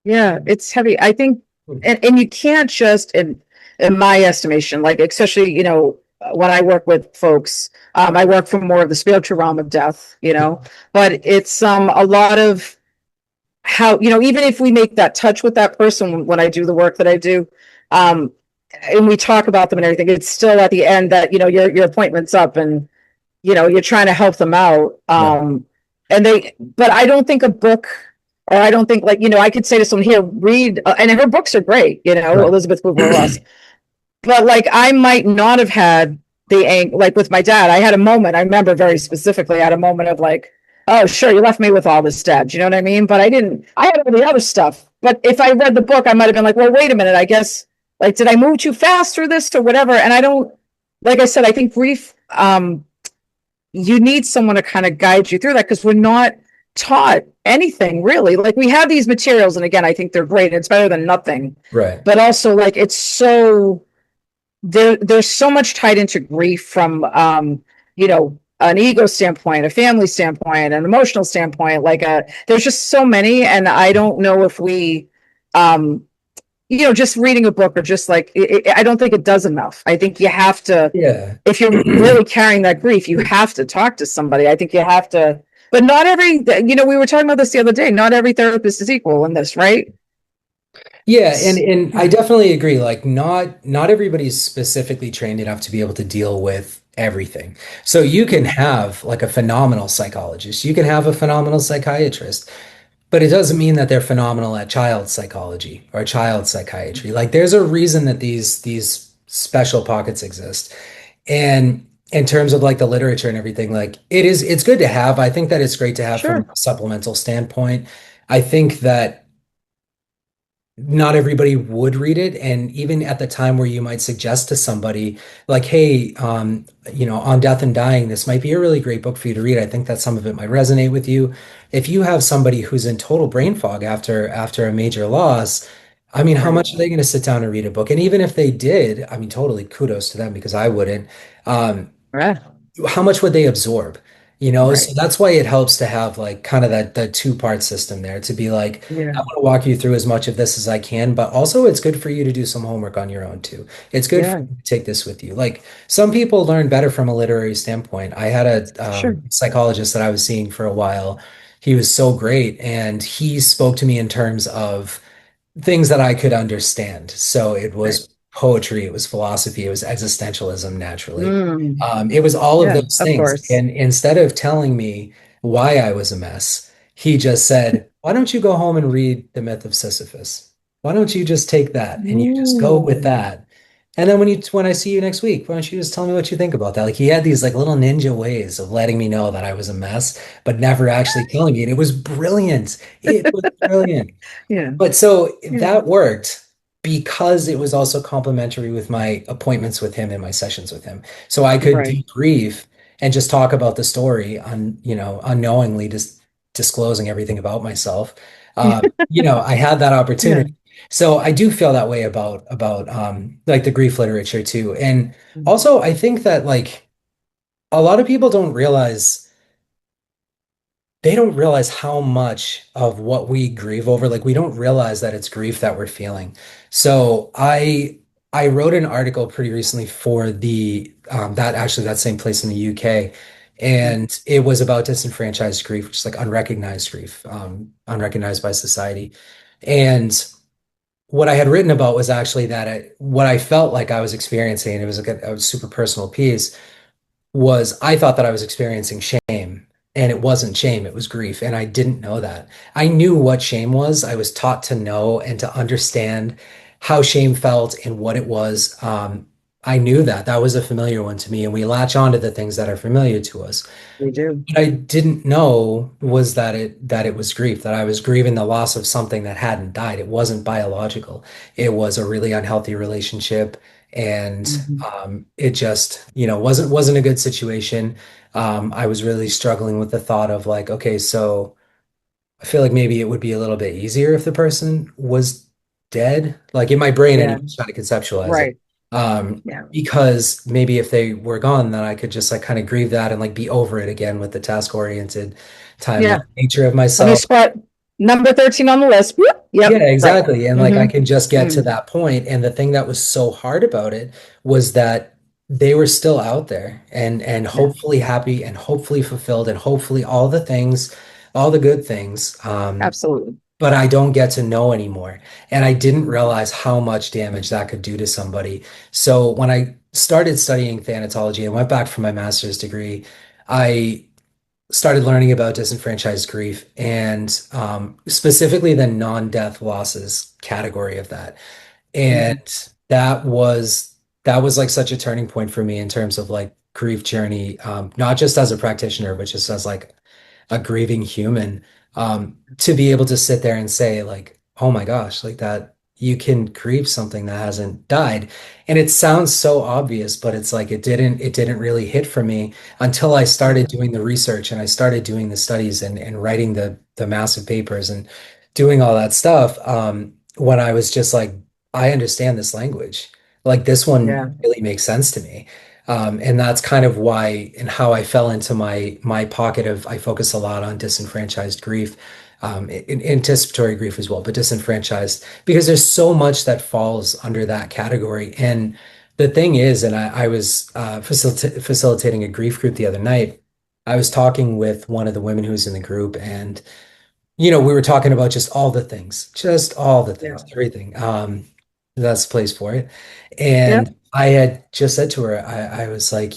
Yeah, it's heavy. I think, and you can't just, in my estimation, like especially, when I work with folks, I work from more of the spiritual realm of death, but it's a lot of how, even if we make that touch with that person when I do the work that I do, um, and we talk about them and everything, it's still at the end that, your appointment's up and, you're trying to help them out. Right. But I don't think a book, or I don't think like, I could say to someone here, read, and her books are great, Right. Elizabeth Kubler-Ross, but like, I might not have had like with my dad, I had a moment, I remember very specifically, I had a moment of like, oh, sure, you left me with all this debt. You know what I mean? But I had all the other stuff. But if I read the book, I might have been like, well, wait a minute, I guess, like, did I move too fast through this or whatever? And I don't, like I said, I think grief, you need someone to kind of guide you through that, because we're not taught anything really. Like, we have these materials, and again, I think they're great. It's better than nothing. Right. But also, like, it's so there's so much tied into grief from an ego standpoint, a family standpoint, an emotional standpoint. Like, there's just so many, and I don't know if we um just reading a book, or just like, I don't think it does enough. I think you have to, Yeah. if you're really carrying that grief, you have to talk to somebody. I think you have to, but not every, we were talking about this the other day, not every therapist is equal in this, right? Yeah, and I definitely agree. Like not everybody's specifically trained enough to be able to deal with everything. So you can have like a phenomenal psychologist, you can have a phenomenal psychiatrist, but it doesn't mean that they're phenomenal at child psychology or child psychiatry. Like there's a reason that these special pockets exist. And in terms of like the literature and everything, like it's good to have. I think that it's great to have from Sure. a supplemental standpoint. I think that not everybody would read it. And even at the time where you might suggest to somebody like, hey, on death and dying, this might be a really great book for you to read. I think that some of it might resonate with you. If you have somebody who's in total brain fog after a major loss, I mean, how Right. much are they going to sit down and read a book? And even if they did, I mean, totally kudos to them because I wouldn't. Um, Right. how much would they absorb? So Right. that's why it helps to have like kind of that two-part system there to be like, I Yeah. want to walk you through as much of this as I can, but also it's good for you to do some homework on your own too. It's good for Yeah. you to take this with you. Like some people learn better from a literary standpoint. I had a Sure. psychologist that I was seeing for a while. He was so great, and he spoke to me in terms of things that I could understand. So it Right. was poetry, it was philosophy, it was existentialism naturally. Mm. It was all of Yeah, those of things. course. And instead of telling me why I was a mess, he just said, why don't you go home and read The Myth of Sisyphus? Why don't you just take that and you just go with Mm. that? And then when I see you next week, why don't you just tell me what you think about that? Like he had these like little ninja ways of letting me know that I was a mess, but never actually telling me. And it was brilliant. It was brilliant. Yeah. But so Yeah. that worked because it was also complementary with my appointments with him and my sessions with him. So I could Right. debrief and just talk about the story unknowingly just disclosing everything about myself. I had that Yeah. opportunity. So I do feel that way about like the grief literature too. And also I think that like a lot of people don't realize how much of what we grieve over, like we don't realize that it's grief that we're feeling. So I wrote an article pretty recently for the that same place in the UK, and it was about disenfranchised grief, which is like unrecognized grief, unrecognized by society. And what I had written about was actually that what I felt like I was experiencing, and it was like a super personal piece was I thought that I was experiencing shame, and it wasn't shame, it was grief. And I didn't know that. I knew what shame was. I was taught to know and to understand how shame felt and what it was. I knew that that was a familiar one to me, and we latch on to the things that are familiar to us. We do. What I didn't know was that it was grief, that I was grieving the loss of something that hadn't died. It wasn't biological. It was a really unhealthy relationship, and Mhm. it just, wasn't a good situation. I was really struggling with the thought of like, okay, so I feel like maybe it would be a little bit easier if the person was dead. Like in my brain, Yeah. anyway, trying to conceptualize it. Right. Um, Yeah. because maybe if they were gone, then I could just like kind of grieve that and like be over it again with the task-oriented timeline Yeah. nature of Let me myself. spot. Number 13 on the list. Whoop. Yeah, Yep. Right. exactly. And like I Mm-hmm. can just get to Mm. that point. And the thing that was so hard about it was that they were still out there and Yeah. hopefully happy and hopefully fulfilled and hopefully all the things, all the good things. Absolutely. But I don't get to know anymore. And I didn't Mhm. realize how much damage that could do to somebody. So when I started studying thanatology and went back for my master's degree, I started learning about disenfranchised grief and specifically the non-death losses category of that. Mhm. And that was like such a turning point for me in terms of like grief journey, not just as a practitioner, but just as like a grieving human, to be able to sit there and say like, oh my gosh, like that you can grieve something that hasn't died. And it sounds so obvious, but it's like it didn't really hit for me until I started doing the research and I started doing the studies and writing the massive papers and doing all that stuff. When I was just like, I understand this language. Like this one Yeah. really makes sense to me. And that's kind of why and how I fell into my pocket of I focus a lot on disenfranchised grief, anticipatory grief as well, but disenfranchised because there's so much that falls under that category. And the thing is, and I was facilitating a grief group the other night. I was talking with one of the women who's in the group, and we were talking about just all the Yeah. things, everything. That's the place for it. Yeah. And I had just said to her, I was like,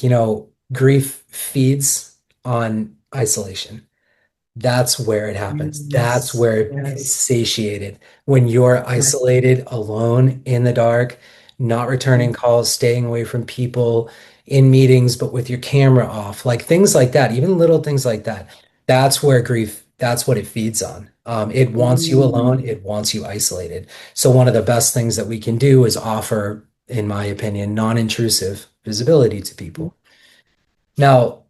grief feeds on isolation. That's where it happens. That's Yes. where it's Yes. satiated. When you're Right. isolated, alone in the dark, not returning Mhm. calls, staying away from people in meetings, but with your camera off, like things like that, even little things like that. That's where grief, that's what it feeds on. It wants you alone, Mm. it wants you isolated. So one of the best things that we can do is offer, in my opinion, non-intrusive visibility to people. Now,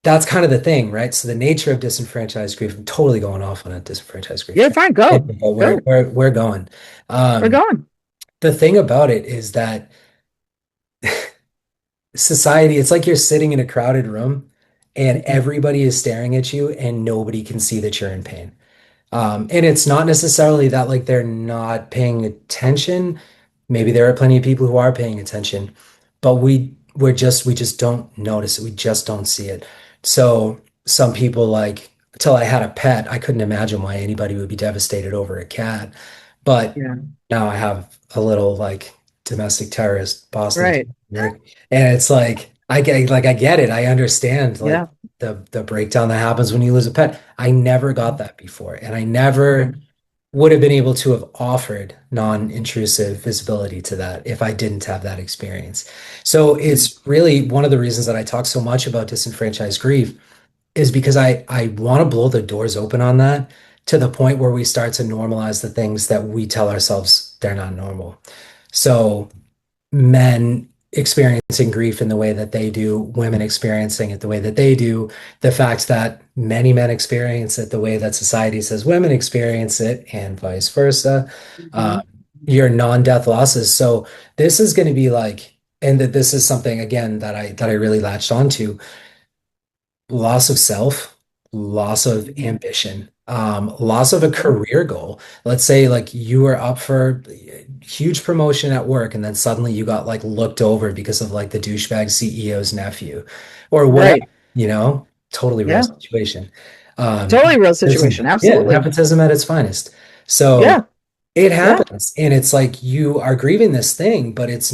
that's kind of the thing, right? So the nature of disenfranchised grief, I'm totally going off on a disenfranchised grief Yeah, train, fine. Go. but we're Go. we're we're going. We're Um, going. the thing about it is that society, it's like you're sitting in a crowded room and Mhm. everybody is staring at you and nobody can see that you're in pain. And it's not necessarily that like they're not paying attention. Maybe there are plenty of people who are paying attention, but we just don't notice it. We just don't see it. So some people like until I had a pet, I couldn't imagine why anybody would be devastated over a cat. But Yeah. now I have a little like domestic terrorist Boston Right. Terrier, and it's like I get it. I understand like Yeah. the breakdown that happens when you lose a pet. I never got that before, and I Right. never would have been able to have offered non-intrusive visibility to that if I didn't have that experience. So Mm. it's really one of the reasons that I talk so much about disenfranchised grief is because I want to blow the doors open on that to the point where we start to normalize the things that we tell ourselves they're not normal. So men experiencing grief in the way that they do, women experiencing it the way that they do, the fact that many men experience it the way that society says women experience it, and vice versa. Uh, Mhm. your non-death losses. So this is going to be like, and that this is something again that I really latched onto loss of self, loss of Mhm. ambition, loss of a Yeah. career goal. Let's say like you were up for a huge promotion at work and then suddenly you got like looked over because of like the douchebag CEO's nephew or whatever, Right. totally real Yeah. situation. Totally real Nepotism. situation. Yeah, Absolutely. nepotism at its finest. So Yeah. it Yeah. happens. And it's like you are grieving this thing, but it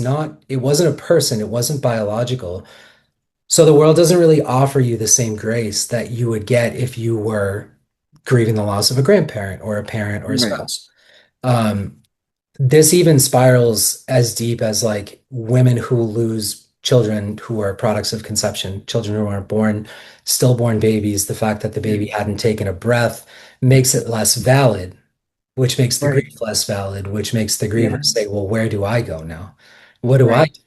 wasn't a person, it wasn't biological. So the world doesn't really offer you the same grace that you would get if you were grieving the loss of a grandparent or a parent or a Right. spouse. Um, this even spirals as deep as like women who lose children who are products of conception, children who aren't born, stillborn babies. The fact that the Yeah. baby hadn't taken a breath makes it less valid, which makes the Right. grief less valid, which makes the griever say, Yes. well, where do I go now? What do I Right. do?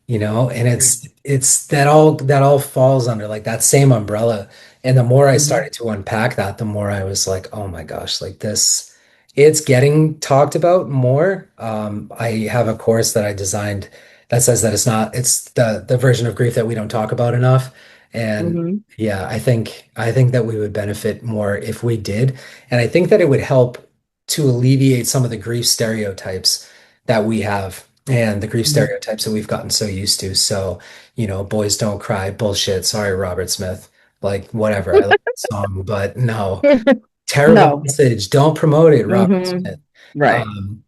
And Right. it's that all falls under like that same umbrella. And the more I Mhm. started to unpack that, the more I was like, oh my gosh, like this, it's getting talked about more. I have a course that I designed that says that it's not, it's the version of grief that we don't talk about enough. And Hmm. yeah, I think that we would benefit more if we did. And I think that it would help to alleviate some of the grief stereotypes that we have and the grief stereotypes that we've gotten so used to. So, boys don't cry, bullshit. Sorry, Robert Smith. Like, whatever. I love the song, but no, terrible No. message. Don't promote it, Robert Hmm. Smith. Right.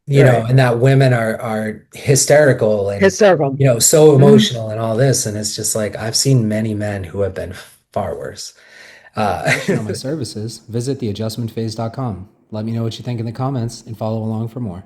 Right. And that women are hysterical and, Hysterical. so Hmm. emotional and all this. And it's just like, I've seen many men who have been far worse. For Uh, information on my services, visit theadjustmentphase.com. Let me know what you think in the comments and follow along for more.